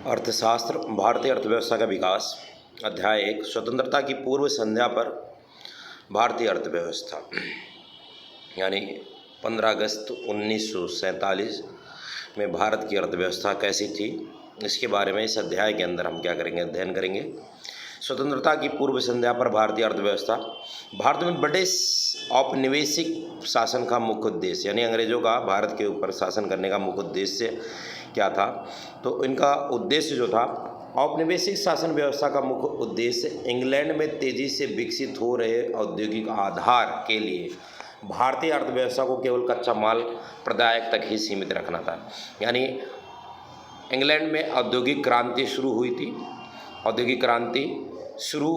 अर्थशास्त्र भारतीय अर्थव्यवस्था का विकास। अध्याय 1 स्वतंत्रता की पूर्व संध्या पर भारतीय अर्थव्यवस्था यानी 15 अगस्त 1947 में भारत की अर्थव्यवस्था कैसी थी, इसके बारे में इस अध्याय के अंदर हम क्या करेंगे, अध्ययन करेंगे। स्वतंत्रता की पूर्व संध्या पर भारतीय अर्थव्यवस्था। भारत में ब्रिटिश औपनिवेशिक शासन का मुख्य उद्देश्य यानी अंग्रेजों का भारत के ऊपर शासन करने का मुख्य उद्देश्य क्या था, तो इनका उद्देश्य जो था, औपनिवेशिक शासन व्यवस्था का मुख्य उद्देश्य इंग्लैंड में तेजी से विकसित हो रहे औद्योगिक आधार के लिए भारतीय अर्थव्यवस्था को केवल कच्चा माल प्रदायक तक ही सीमित रखना था। यानी इंग्लैंड में औद्योगिक क्रांति शुरू हुई थी। औद्योगिक क्रांति शुरू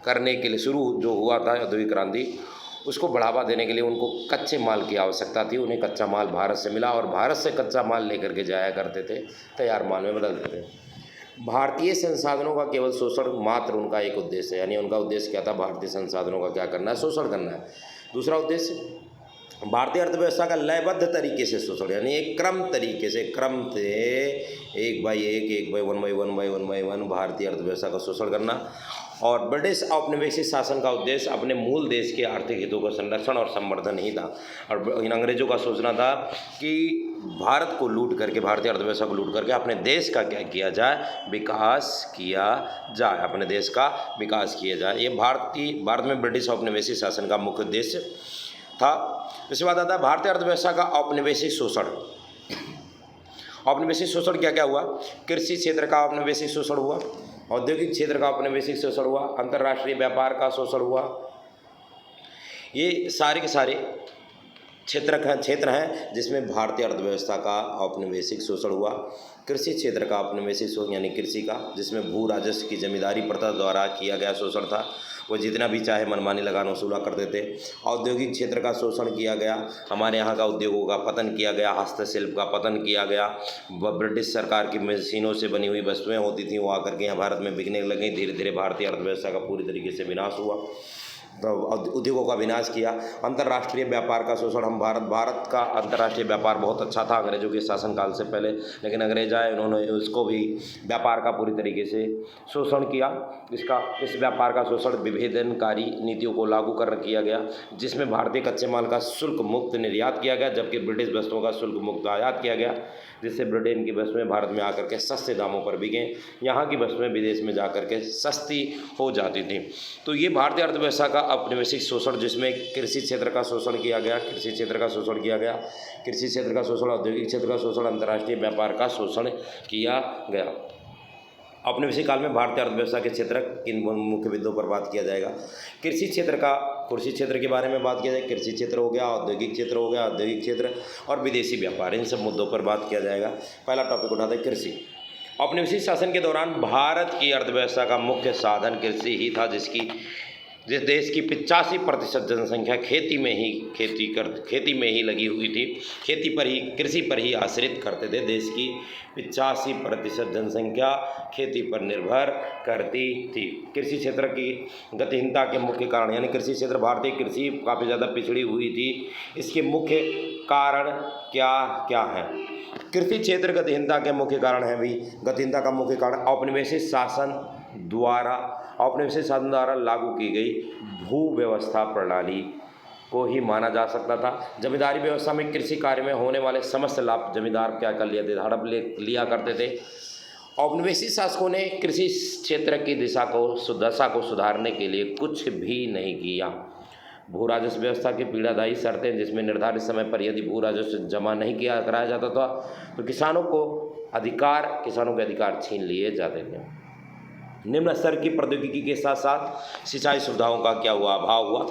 करने के लिए जो हुआ था औद्योगिक क्रांति, उसको बढ़ावा देने के लिए उनको कच्चे माल की आवश्यकता थी। उन्हें कच्चा माल भारत से मिला और भारत से कच्चा माल लेकर के जाया करते थे, तैयार माल में बदलते थे। भारतीय संसाधनों का केवल शोषण मात्र उनका एक उद्देश्य है। यानी उनका उद्देश्य क्या था, भारतीय संसाधनों का क्या करना है, शोषण करना है। दूसरा उद्देश्य भारतीय अर्थव्यवस्था का लयबद्ध तरीके से शोषण, यानी एक क्रम तरीके से, क्रम से एक बाई वन भारतीय अर्थव्यवस्था का शोषण करना। और ब्रिटिश औपनिवेशिक शासन का उद्देश्य अपने मूल देश के आर्थिक हितों का संरक्षण और संवर्धन ही था। और इन अंग्रेजों का सोचना था कि भारत को लूट करके, भारतीय अर्थव्यवस्था को लूट करके अपने देश का क्या किया जाए, विकास किया जाए, अपने देश का विकास किया जाए। ये भारत में ब्रिटिश औपनिवेशिक शासन का मुख्य उद्देश्य था। इसके बाद आता है भारतीय अर्थव्यवस्था का औपनिवेशिक शोषण। औपनिवेशिक शोषण क्या क्या हुआ, कृषि क्षेत्र का औपनिवेशिक शोषण हुआ, औद्योगिक क्षेत्र का औपनिवेशिक शोषण हुआ, अंतर्राष्ट्रीय व्यापार का शोषण हुआ। ये सारे के सारे क्षेत्र हैं जिसमें भारतीय अर्थव्यवस्था का औपनिवेशिक शोषण हुआ। कृषि क्षेत्र का औपनिवेशिक शोषण यानी कृषि का, जिसमें भू राजस्व की जमींदारी प्रथा द्वारा किया गया शोषण था। वो जितना भी चाहे मनमानी लगान वसूला करते थे। औद्योगिक क्षेत्र का शोषण किया गया, हमारे यहाँ का उद्योगों का पतन किया गया, हस्तशिल्प का पतन किया गया। ब्रिटिश सरकार की मशीनों से बनी हुई वस्तुएं होती थी, वो आकर के यहाँ भारत में बिकने लगी। धीरे धीरे भारतीय अर्थव्यवस्था का पूरी तरीके से विनाश हुआ, तो उद्योगों का विनाश किया। अंतर्राष्ट्रीय व्यापार का शोषण, भारत का अंतर्राष्ट्रीय व्यापार बहुत अच्छा था अंग्रेजों के शासनकाल से पहले, लेकिन अंग्रेज आए, उन्होंने उसको भी व्यापार का पूरी तरीके से शोषण किया। इस व्यापार का शोषण विभेदनकारी नीतियों को लागू कर किया गया, जिसमें भारतीय कच्चे माल का शुल्क मुक्त निर्यात किया गया, जबकि ब्रिटिश वस्तुओं का शुल्क मुक्त आयात किया गया, जिससे ब्रिटेन की वस्तुएं भारत में आकर के सस्ते दामों पर बिकें, यहाँ की वस्तुएं विदेश में जाकर के सस्ती हो जाती थी। तो ये भारतीय अर्थव्यवस्था का औपनिवेशिक शोषण, जिसमें कृषि क्षेत्र का शोषण किया गया, कृषि क्षेत्र का शोषण, औद्योगिक क्षेत्र का शोषण, अंतर्राष्ट्रीय व्यापार का शोषण किया गया। औपनिवेशिक काल में भारतीय अर्थव्यवस्था के क्षेत्र किन मुख्य बिंदुओं पर बात किया जाएगा। कृषि क्षेत्र के बारे में बात किया जाए। कृषि क्षेत्र हो गया, औद्योगिक क्षेत्र और विदेशी व्यापार, इन सब मुद्दों पर बात किया जाएगा। पहला टॉपिक उठाते हैं कृषि। औपनिवेशिक शासन के दौरान भारत की अर्थव्यवस्था का मुख्य साधन कृषि ही था, जिस देश की 85% जनसंख्या खेती में ही लगी हुई थी। कृषि पर ही आश्रित करते थे। देश की 85% जनसंख्या खेती पर निर्भर करती थी। कृषि क्षेत्र की गतिहीनता के मुख्य कारण, यानी कृषि क्षेत्र, भारतीय कृषि काफ़ी ज़्यादा पिछड़ी हुई थी। इसके मुख्य कारण क्या क्या हैं। कृषि क्षेत्र गतिहीनता के मुख्य कारण है भी, गतिहीनता का मुख्य कारण औपनिवेशिक शासन द्वारा लागू की गई भू व्यवस्था प्रणाली को ही माना जा सकता था। जमींदारी व्यवस्था में कृषि कार्य में होने वाले समस्त लाभ जमींदार क्या कर लिए थे, हड़प लिया करते थे। औपनिवेशिक शासकों ने कृषि क्षेत्र की दशा को सुधारने के लिए कुछ भी नहीं किया। भू राजस्व व्यवस्था की पीड़ादायी शर्तें, जिसमें निर्धारित समय पर यदि भू राजस्व जमा नहीं कराया जाता था तो किसानों के अधिकार छीन लिए जाते थे। निम्न स्तर की प्रौद्योगिकी के साथ साथ सिंचाई सुविधाओं का क्या हुआ, अभाव हुआ।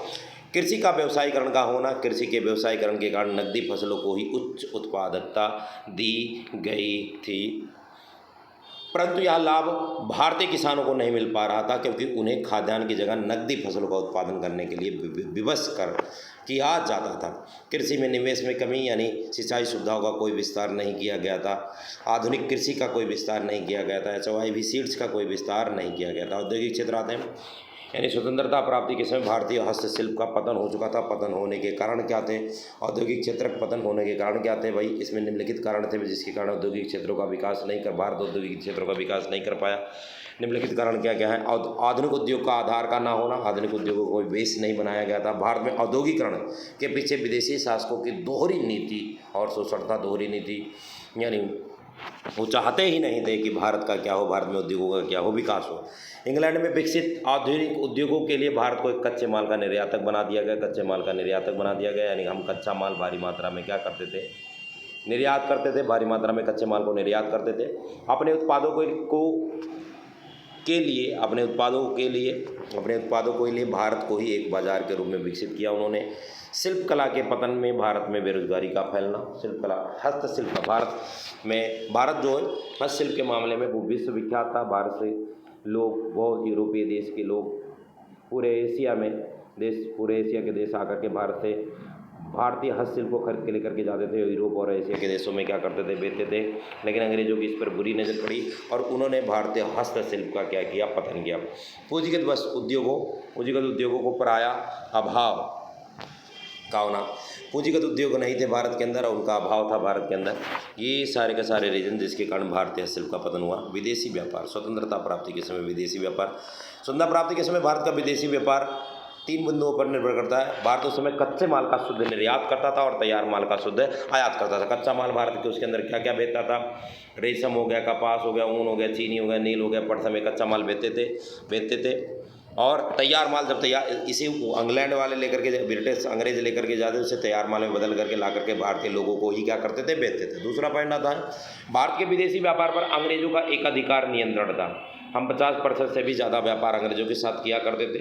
कृषि का व्यवसायीकरण का होना, कृषि के व्यवसायीकरण के कारण नकदी फसलों को ही उच्च उत्पादकता दी गई थी, परंतु यह लाभ भारतीय किसानों को नहीं मिल पा रहा था, क्योंकि उन्हें खाद्यान्न की जगह नकदी फसलों का उत्पादन करने के लिए विवश किया जाता था। कृषि में निवेश में कमी, यानी सिंचाई सुविधाओं का कोई विस्तार नहीं किया गया था। आधुनिक कृषि का कोई विस्तार नहीं किया गया था। HYV सीड्स का कोई विस्तार नहीं किया गया था। औद्योगिक क्षेत्र आते हैं। यानी स्वतंत्रता प्राप्ति के समय भारतीय हस्तशिल्प का पतन हो चुका था। पतन होने के कारण क्या थे? औद्योगिक क्षेत्र का पतन होने के कारण क्या थे भाई? इसमें निम्नलिखित कारण थे जिसके कारण औद्योगिक क्षेत्रों का विकास नहीं कर भारत औद्योगिक क्षेत्रों का विकास नहीं कर पाया। निम्नलिखित कारण क्या क्या है? आधुनिक उद्योग का आधार का ना होना, आधुनिक उद्योगों को कोई बेस नहीं बनाया गया था। भारत में औद्योगिकरण के पीछे विदेशी शासकों की दोहरी नीति और शोषण था। दोहरी नीति यानी वो चाहते ही नहीं थे कि भारत का क्या हो, भारत में उद्योगों का क्या हो, विकास हो। इंग्लैंड में विकसित आधुनिक उद्योगों के लिए भारत को एक कच्चे माल का निर्यातक बना दिया गया। कच्चे माल का निर्यातक बना दिया गया यानी हम कच्चा माल भारी मात्रा में क्या करते थे? निर्यात करते थे। भारी मात्रा में कच्चे माल को निर्यात करते थे। अपने उत्पादों अपने उत्पादों के लिए भारत को ही एक बाजार के रूप में विकसित किया उन्होंने। शिल्प कला के पतन में भारत में बेरोजगारी का फैलना। शिल्प कला, हस्तशिल्प भारत जो है हस्तशिल्प के मामले में वो विश्वविख्यात था। भारत से लोग, बहुत यूरोपीय देश के लोग पूरे एशिया के देश आकर के भारत से भारतीय हस्तशिल्प को खरीद के लेकर के जाते थे। यूरोप और एशिया के देशों में क्या करते थे? बेचते थे। लेकिन अंग्रेजों की इस पर बुरी नज़र पड़ी और उन्होंने भारतीय हस्तशिल्प का क्या किया? पतन किया। पूंजीगत उद्योगों को पराया अभाव का होना। पूंजीगत उद्योग नहीं थे भारत के अंदर और उनका अभाव था भारत के अंदर। ये सारे के सारे रीजन जिसके कारण भारतीय हस्तशिल्प का पतन हुआ। विदेशी व्यापार, स्वतंत्रता प्राप्ति के समय विदेशी व्यापार। स्वतंत्रता प्राप्ति के समय भारत का विदेशी व्यापार 3 बिंदुओं पर निर्भर करता है। भारत उस समय कच्चे माल का शुद्ध निर्यात करता था और तैयार माल का शुद्ध आयात करता था। कच्चा माल भारत के उसके अंदर क्या क्या बेचता था? रेशम हो गया, कपास हो गया, ऊन हो गया, चीनी हो गया, नील हो गया, पटसन में कच्चा माल बेचते थे। और तैयार माल जब इसे इंग्लैंड वाले लेकर के, ब्रिटिश अंग्रेज लेकर के जाते, उसे तैयार माल में बदल करके ला करके भारतीय लोगों को ही क्या करते थे? बेचते थे। दूसरा पॉइंट आता है भारत के विदेशी व्यापार पर अंग्रेजों का एकाधिकार नियंत्रण था। हम 50% से भी ज़्यादा व्यापार अंग्रेजों के साथ किया करते थे,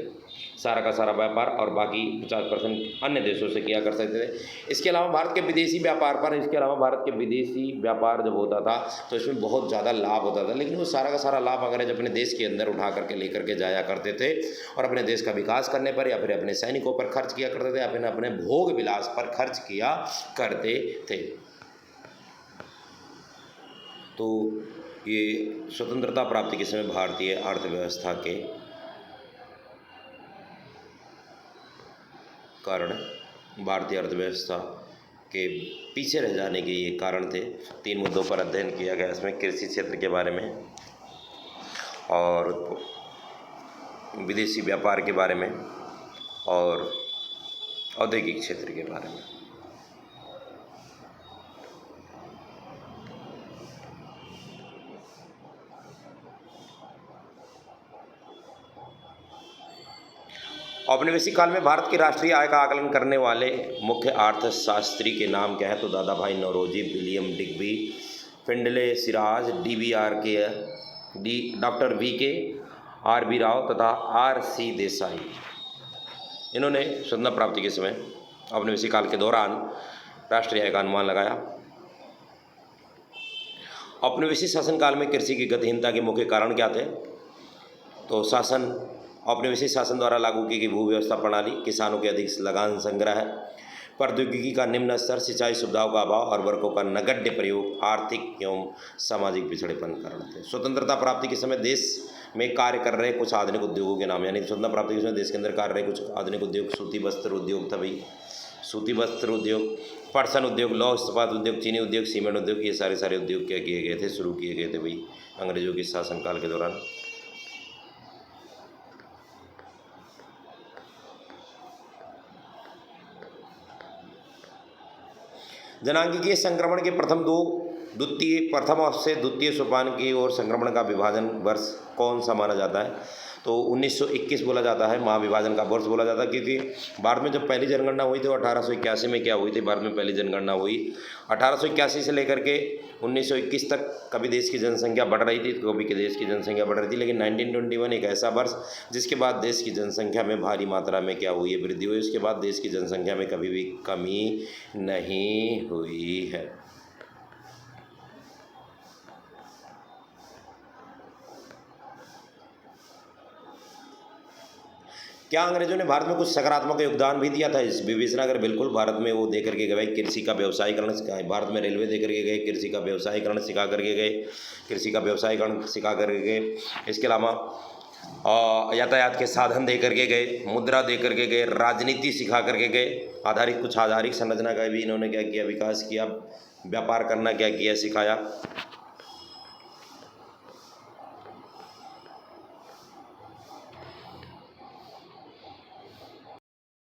सारा का सारा व्यापार, और बाकी 50% अन्य देशों से किया कर सकते थे। इसके अलावा भारत के विदेशी व्यापार जब होता था तो इसमें बहुत ज़्यादा लाभ होता था। लेकिन वो सारा का सारा लाभ अंग्रेज अपने देश के अंदर उठा करके लेकर के जाया करते थे और अपने देश का विकास करने पर या फिर अपने सैनिकों पर खर्च किया करते थे या फिर अपने भोग विलास पर खर्च किया करते थे। तो ये स्वतंत्रता प्राप्ति के समय भारतीय अर्थव्यवस्था के कारण, भारतीय अर्थव्यवस्था के पीछे रह जाने के ये कारण थे। 3 मुद्दों पर अध्ययन किया गया इसमें, कृषि क्षेत्र के बारे में और विदेशी व्यापार के बारे में और औद्योगिक क्षेत्र के बारे में। औपनिवेशिक काल में भारत की राष्ट्रीय आय का आकलन करने वाले मुख्य अर्थशास्त्री के नाम क्या है? तो Dadabhai Naoroji, William Digby, Findlay Shirras, doctor VK RB Rao तथा RC देसाई। इन्होंने स्वतंत्रता प्राप्ति के समय औपनिवेशिक काल के दौरान राष्ट्रीय आय का अनुमान लगाया। औपनिवेशिक शासनकाल में कृषि की गतिहीनता के मुख्य कारण क्या थे? तो औपनिवेशिक शासन द्वारा लागू की गई भू व्यवस्था प्रणाली, किसानों के अधिक लगान संग्रह, प्रौद्योगिकी का निम्न स्तर, सिंचाई सुविधाओं का अभाव और वर्गों का नगण्य प्रयोग आर्थिक एवं सामाजिक पिछड़ेपन कारण थे। स्वतंत्रता प्राप्ति के समय देश में कार्य कर रहे कुछ आधुनिक उद्योगों के नाम, यानी स्वतंत्रता प्राप्ति के समय देश के अंदर कार्य रहे कुछ आधुनिक उद्योग, सूती वस्त्र उद्योग था भाई, सूती वस्त्र उद्योग, पटसन उद्योग, लौह इस्पात उद्योग, चीनी उद्योग, सीमेंट उद्योग, ये सारे उद्योग क्या किए गए थे? शुरू किए गए थे भाई अंग्रेजों के शासनकाल के दौरान। जनांगीय संक्रमण के प्रथम से द्वितीय सोपान की ओर संक्रमण का विभाजन वर्ष कौन सा माना जाता है? तो 1921 बोला जाता है, महाविभाजन का वर्ष बोला जाता है, क्योंकि भारत में जब पहली जनगणना हुई तो 1881 में क्या हुई थी? भारत में पहली जनगणना हुई 1881 से लेकर के 1921 तक। कभी देश की जनसंख्या बढ़ रही थी, कभी के देश की जनसंख्या बढ़ रही थी, लेकिन 1921 एक ऐसा वर्ष जिसके बाद देश की जनसंख्या में भारी मात्रा में क्या हुई है? वृद्धि हुई। उसके बाद देश की जनसंख्या में कभी भी कमी नहीं हुई है। क्या अंग्रेजों ने भारत में कुछ सकारात्मक योगदान भी दिया था? इस विवेचना अगर बिल्कुल, भारत में वो दे करके गए कृषि का व्यवसायीकरण, भारत में रेलवे दे करके गए, कृषि का व्यवसायीकरण सिखा करके गए, इसके अलावा यातायात के साधन दे करके गए, मुद्रा दे करके गए, राजनीति सिखा करके गए, कुछ आधारिक संरचना का भी इन्होंने क्या किया, विकास किया, व्यापार करना क्या किया, सिखाया।